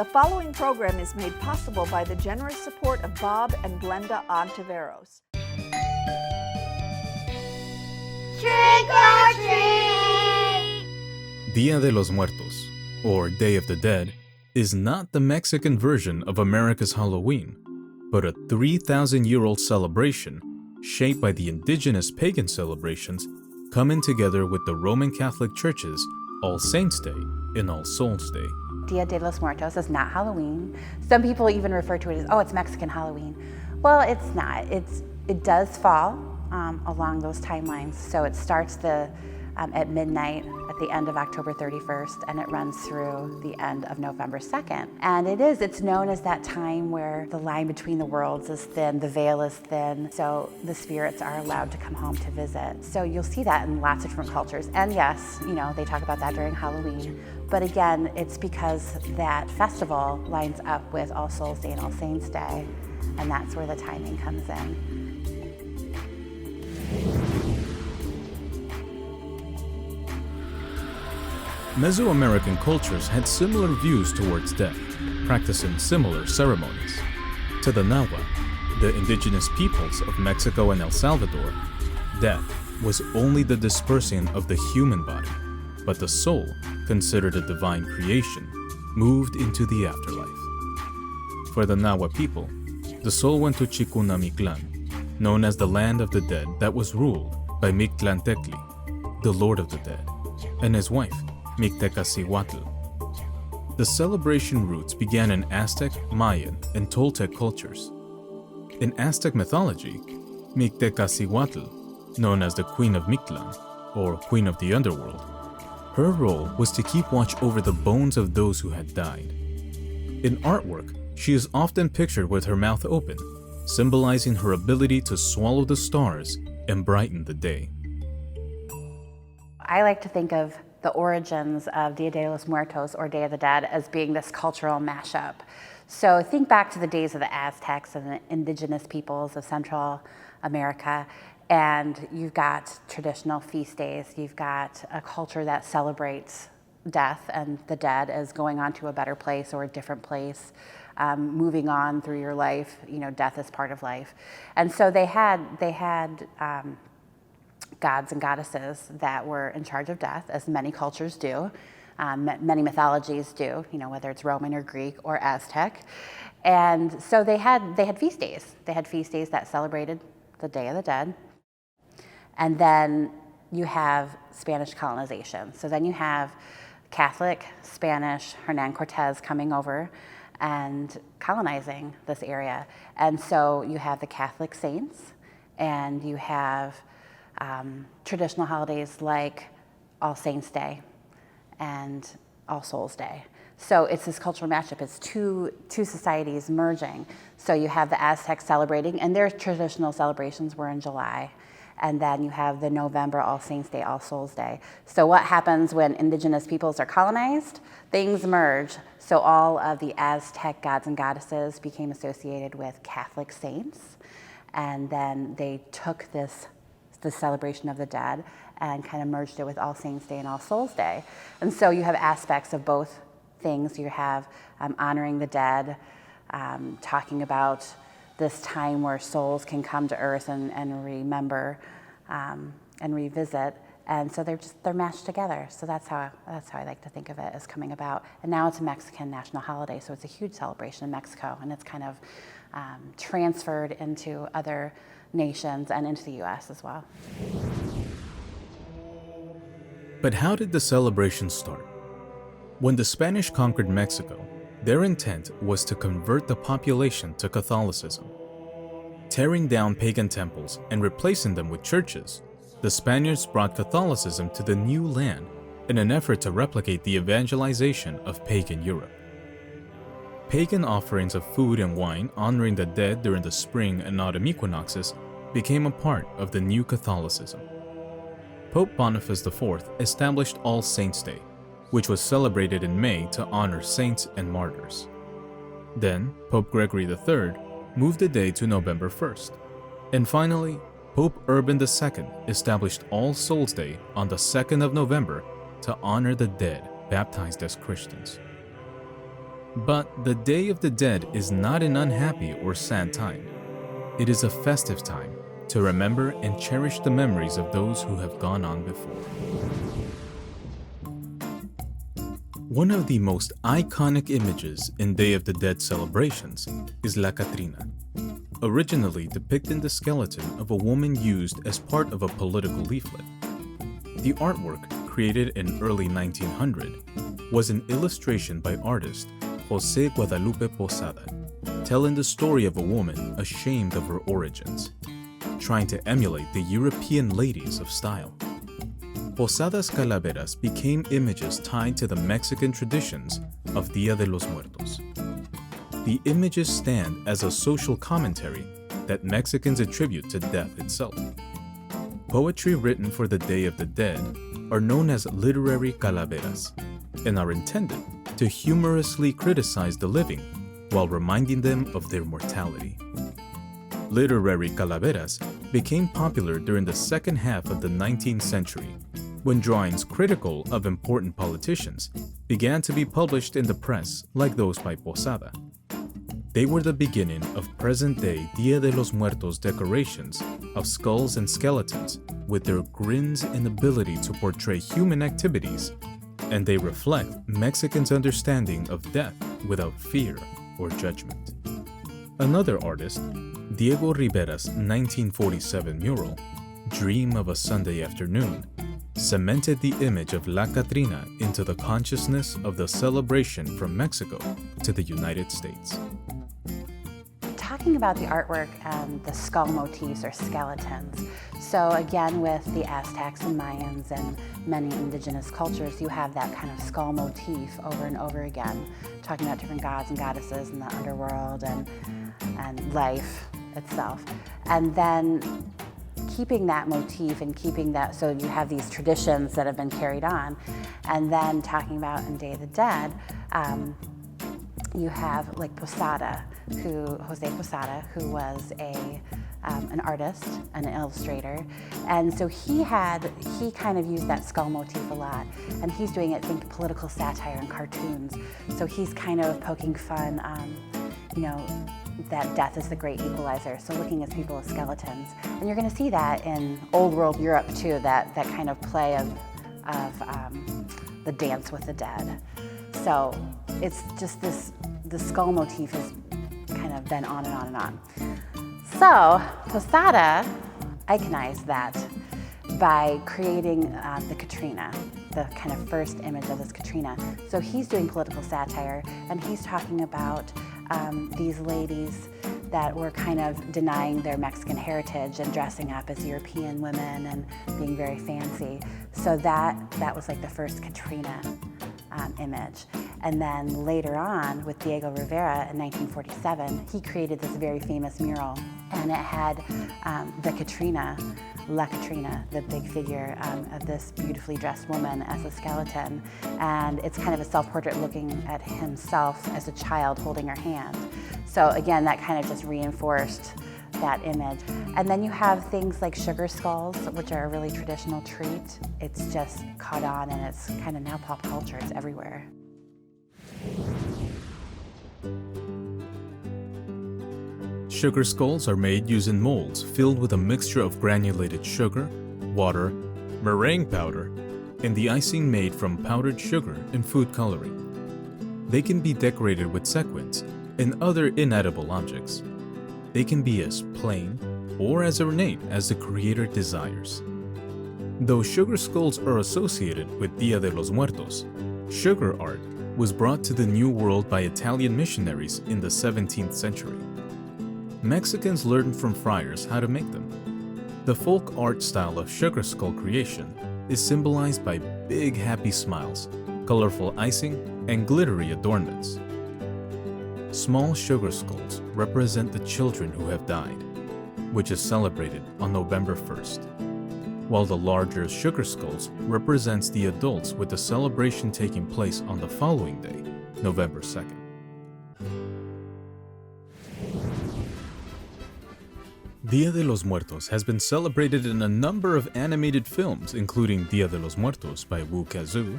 The following program is made possible by the generous support of Bob and Glenda Ontiveros. Trick or treat! Dia de los Muertos, or Day of the Dead, is not the Mexican version of America's Halloween, but a 3,000-year-old celebration shaped by the indigenous pagan celebrations coming together with the Roman Catholic Church's All Saints' Day and All Souls' Day. Dia de los Muertos is not Halloween. Some people even refer to it as, oh, it's Mexican Halloween. Well, it's not. It does fall along those timelines. So it starts at midnight at the end of October 31st, and it runs through the end of November 2nd. And it's known as that time where the line between the worlds is thin, the veil is thin, so the spirits are allowed to come home to visit. So you'll see that in lots of different cultures. And yes, they talk about that during Halloween. But again, it's because that festival lines up with All Souls Day and All Saints Day, and that's where the timing comes in. Mesoamerican cultures had similar views towards death, practicing similar ceremonies. To the Nahua, the indigenous peoples of Mexico and El Salvador, death was only the dispersing of the human body, but the soul, considered a divine creation, moved into the afterlife. For the Nahua people, the soul went to Chikunamiclan, known as the land of the dead that was ruled by Mictlantecli, the lord of the dead, and his wife, Mictecacihuatl. The celebration roots began in Aztec, Mayan, and Toltec cultures. In Aztec mythology, Mictecacihuatl, known as the Queen of Mictlan, or Queen of the Underworld, her role was to keep watch over the bones of those who had died. In artwork, she is often pictured with her mouth open, symbolizing her ability to swallow the stars and brighten the day. I like to think of the origins of Dia de los Muertos, or Day of the Dead, as being this cultural mashup. So think back to the days of the Aztecs and the indigenous peoples of Central America, and you've got traditional feast days. You've got a culture that celebrates death and the dead as going on to a better place or a different place, moving on through your life. Death is part of life. And so they had gods and goddesses that were in charge of death, as many cultures do, many mythologies do, whether it's Roman or Greek or Aztec. And so they had feast days. They had feast days that celebrated the Day of the Dead. And then you have Spanish colonization. So then you have Catholic, Spanish, Hernan Cortez coming over and colonizing this area. And so you have the Catholic saints, and you have traditional holidays like All Saints Day and All Souls Day. So it's this cultural matchup. It's two societies merging. So you have the Aztecs celebrating, and their traditional celebrations were in July. And then you have the November All Saints Day, All Souls Day. So what happens when indigenous peoples are colonized? Things merge. So all of the Aztec gods and goddesses became associated with Catholic saints. And then they took the celebration of the dead and kind of merged it with All Saints Day and All Souls Day. And so you have aspects of both things. You have honoring the dead, talking about this time where souls can come to earth and remember and revisit. And so they're mashed together. So that's how I like to think of it as coming about. And now it's a Mexican national holiday, so it's a huge celebration in Mexico, and it's kind of transferred into other nations and into the U.S. as well. But how did the celebration start? When the Spanish conquered Mexico, their intent was to convert the population to Catholicism. Tearing down pagan temples and replacing them with churches, the Spaniards brought Catholicism to the new land in an effort to replicate the evangelization of pagan Europe. Pagan offerings of food and wine honoring the dead during the spring and autumn equinoxes became a part of the new Catholicism. Pope Boniface IV established All Saints' Day, which was celebrated in May to honor saints and martyrs. Then, Pope Gregory III moved the day to November 1st. And finally, Pope Urban II established All Souls' Day on the 2nd of November to honor the dead baptized as Christians. But the Day of the Dead is not an unhappy or sad time. It is a festive time to remember and cherish the memories of those who have gone on before. One of the most iconic images in Day of the Dead celebrations is La Catrina, originally depicting the skeleton of a woman used as part of a political leaflet. The artwork, created in early 1900, was an illustration by artist José Guadalupe Posada, telling the story of a woman ashamed of her origins, trying to emulate the European ladies of style. Posada's calaveras became images tied to the Mexican traditions of Día de los Muertos. The images stand as a social commentary that Mexicans attribute to death itself. Poetry written for the Day of the Dead are known as literary calaveras and are intended to humorously criticize the living while reminding them of their mortality. Literary calaveras became popular during the second half of the 19th century, when drawings critical of important politicians began to be published in the press like those by Posada. They were the beginning of present-day Día de los Muertos decorations of skulls and skeletons with their grins and ability to portray human activities, and they reflect Mexicans' understanding of death without fear or judgment. Another artist, Diego Rivera's 1947 mural, Dream of a Sunday Afternoon, cemented the image of La Catrina into the consciousness of the celebration from Mexico to the United States. Talking about the artwork and the skull motifs or skeletons. So again, with the Aztecs and Mayans and many indigenous cultures, you have that kind of skull motif over and over again, talking about different gods and goddesses in the underworld and life itself. And then keeping that motif and keeping that, so you have these traditions that have been carried on. And then talking about in Day of the Dead, you have like Posada, Jose Posada, who was an artist, an illustrator, and so he kind of used that skull motif a lot, and he's doing it, think political satire and cartoons. So he's kind of poking fun, that death is the great equalizer. So looking at people as skeletons, and you're going to see that in Old World Europe too. That kind of play of the dance with the dead. So it's just the skull motif has kind of been on and on and on. So Posada iconized that by creating the catrina, the kind of first image of this catrina. So he's doing political satire, and he's talking about these ladies that were kind of denying their Mexican heritage and dressing up as European women and being very fancy. So that was like the first catrina image. And then later on, with Diego Rivera in 1947, he created this very famous mural, and it had the Catrina, La Catrina, the big figure of this beautifully dressed woman as a skeleton. And it's kind of a self-portrait looking at himself as a child holding her hand. So again, that kind of just reinforced that image. And then you have things like sugar skulls, which are a really traditional treat. It's just caught on, and it's kind of now pop culture, it's everywhere. Sugar skulls are made using molds filled with a mixture of granulated sugar, water, meringue powder, and the icing made from powdered sugar and food coloring. They can be decorated with sequins and other inedible objects. They can be as plain or as ornate as the creator desires. Though sugar skulls are associated with Día de los Muertos, sugar art was brought to the New World by Italian missionaries in the 17th century. Mexicans learned from friars how to make them. The folk art style of sugar skull creation is symbolized by big happy smiles, colorful icing, and glittery adornments. Small sugar skulls represent the children who have died, which is celebrated on November 1st, while the larger sugar skulls represents the adults, with the celebration taking place on the following day, November 2nd. Día de los Muertos has been celebrated in a number of animated films, including Día de los Muertos by WQPT,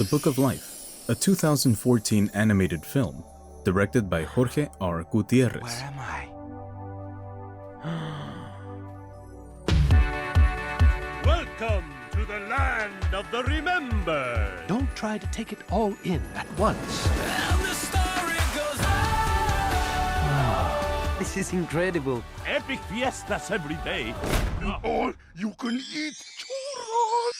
The Book of Life, a 2014 animated film directed by Jorge R. Gutierrez. Where am I? Welcome to the land of the remembered. Don't try to take it all in at once. And the story goes on. This is incredible. Epic fiestas every day. All you can eat churros.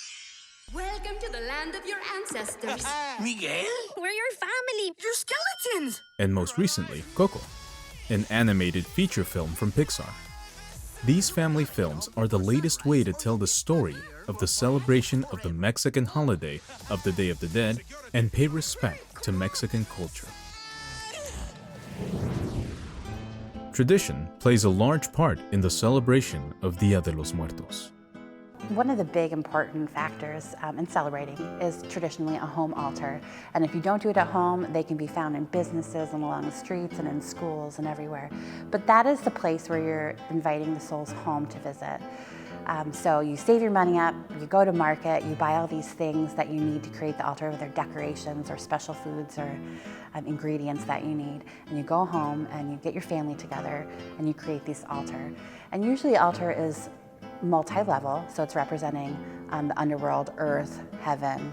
Welcome to the land of your ancestors. Miguel? We're your family. Your skeletons. And most recently, Coco, an animated feature film from Pixar. These family films are the latest way to tell the story of the celebration of the Mexican holiday of the Day of the Dead and pay respect to Mexican culture. Tradition plays a large part in the celebration of Dia de los Muertos. One of the big important factors in celebrating is traditionally a home altar. And if you don't do it at home, they can be found in businesses and along the streets and in schools and everywhere. But that is the place where you're inviting the souls home to visit. So you save your money up, you go to market, you buy all these things that you need to create the altar, whether decorations or special foods or ingredients that you need. And you go home and you get your family together and you create this altar. And usually the altar is multi-level, so it's representing the underworld, earth, heaven,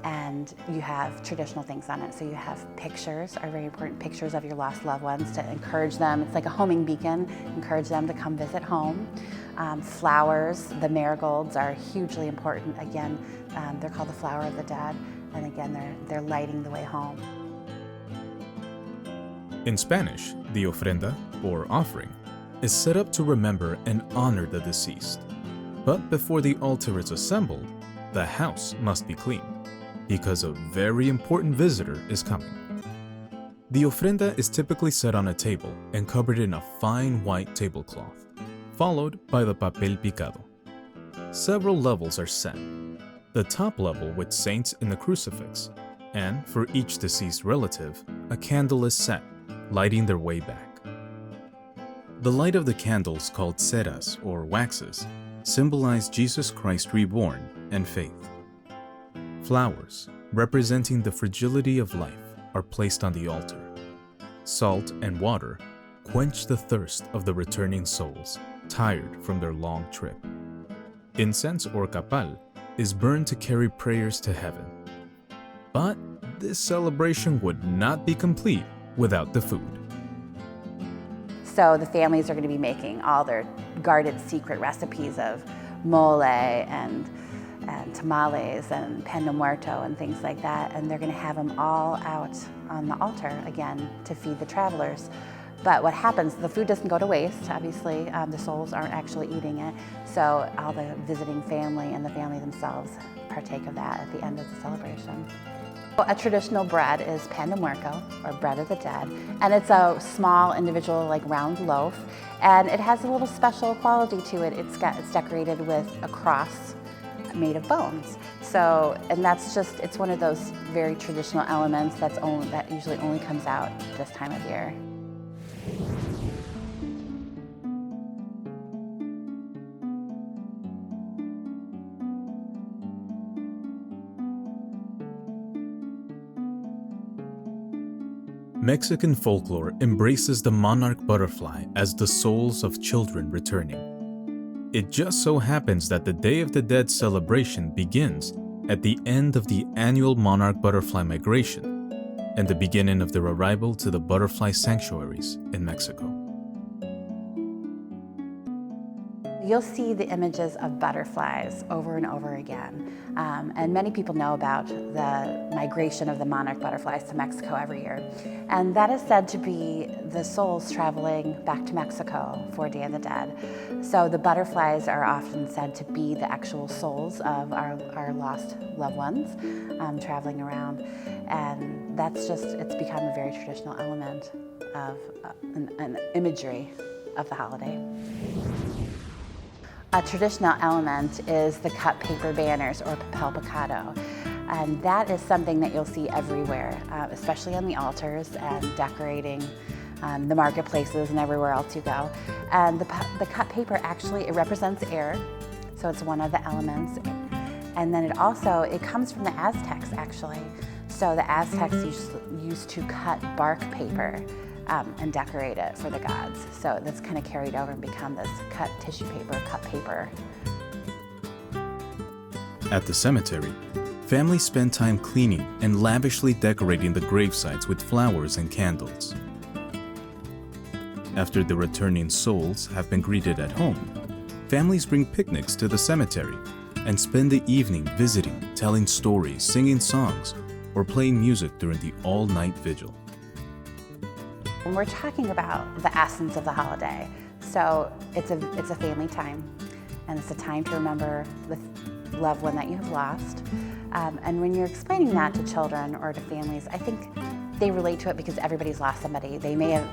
and you have traditional things on it. So you have pictures, are very important, pictures of your lost loved ones to encourage them. It's like a homing beacon, encourage them to come visit home. Flowers, the marigolds are hugely important. Again, they're called the flower of the dead, and again, they're lighting the way home. In Spanish, the ofrenda, or offering, is set up to remember and honor the deceased. But before the altar is assembled, the house must be clean, because a very important visitor is coming. The ofrenda is typically set on a table and covered in a fine white tablecloth, followed by the papel picado. Several levels are set. The top level with saints in the crucifix, and for each deceased relative, a candle is set, lighting their way back. The light of the candles, called ceras or waxes, symbolize Jesus Christ reborn and faith. Flowers, representing the fragility of life, are placed on the altar. Salt and water quench the thirst of the returning souls, tired from their long trip. Incense or capal is burned to carry prayers to heaven. But this celebration would not be complete without the food. So the families are going to be making all their guarded secret recipes of mole and tamales and pan de muerto and things like that, and they're going to have them all out on the altar again to feed the travelers. But what happens, the food doesn't go to waste, obviously. The souls aren't actually eating it, so all the visiting family and the family themselves partake of that at the end of the celebration. A traditional bread is pan de muerto, or bread of the dead, and it's a small individual, like round loaf, and it has a little special quality to it. It's decorated with a cross made of bones. So, and that's just, it's one of those very traditional elements that usually only comes out this time of year. Mexican folklore embraces the monarch butterfly as the souls of children returning. It just so happens that the Day of the Dead celebration begins at the end of the annual monarch butterfly migration and the beginning of their arrival to the butterfly sanctuaries in Mexico. You'll see the images of butterflies over and over again. And many people know about the migration of the monarch butterflies to Mexico every year. And that is said to be the souls traveling back to Mexico for Day of the Dead. So the butterflies are often said to be the actual souls of our lost loved ones traveling around. And that's just, it's become a very traditional element of an imagery of the holiday. A traditional element is the cut paper banners, or papel picado. And that is something that you'll see everywhere, especially on the altars and decorating the marketplaces and everywhere else you go. And the cut paper actually, it represents air, so it's one of the elements. And then it comes from the Aztecs, actually. So the Aztecs used to cut bark paper and decorate it for the gods. So that's kind of carried over and become this cut tissue paper, cut paper. At the cemetery, families spend time cleaning and lavishly decorating the gravesites with flowers and candles. After the returning souls have been greeted at home, families bring picnics to the cemetery and spend the evening visiting, telling stories, singing songs, or playing music during the all-night vigil. And we're talking about the essence of the holiday. So it's a family time, and it's a time to remember the loved one that you have lost. And when you're explaining that to children or to families, I think they relate to it because everybody's lost somebody. They may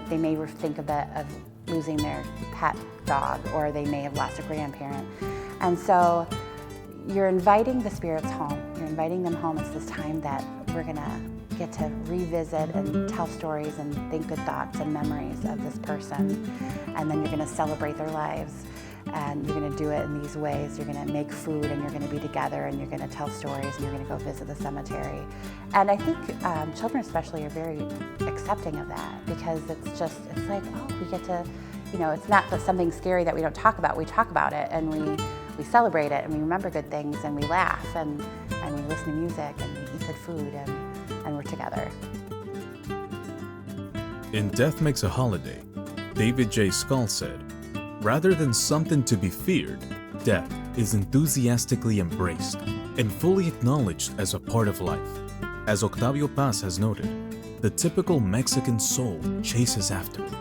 think of losing their pet dog, or they may have lost a grandparent. And so you're inviting the spirits home. You're inviting them home. It's this time that we're gonna get to revisit and tell stories and think good thoughts and memories of this person. And then you're gonna celebrate their lives. And you're gonna do it in these ways. You're gonna make food, and you're gonna be together, and you're gonna tell stories, and you're gonna go visit the cemetery. And I think children especially are very accepting of that, because it's like, oh, we get to, it's not something scary that we don't talk about. We talk about it, and we celebrate it, and we remember good things, and we laugh, and we listen to music, and we eat good food, and we're together. In Death Makes a Holiday, David J. Scull said, "Rather than something to be feared, death is enthusiastically embraced and fully acknowledged as a part of life. As Octavio Paz has noted, the typical Mexican soul chases after it,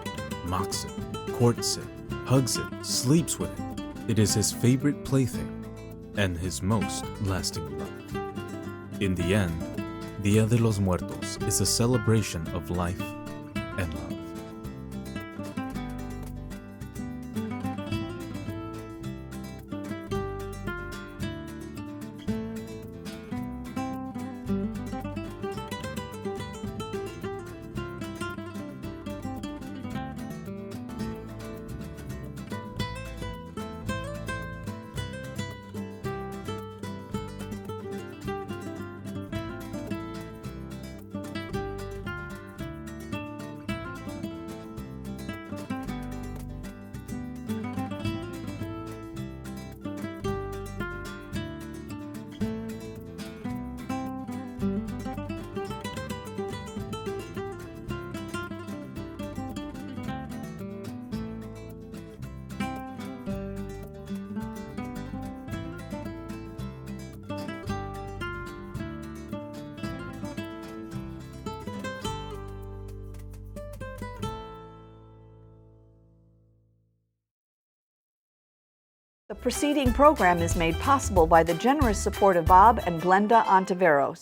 mocks it, courts it, hugs it, sleeps with it. It is his favorite plaything and his most lasting love." In the end, Dia de los Muertos is a celebration of life and love. The preceding program is made possible by the generous support of Bob and Glenda Ontiveros.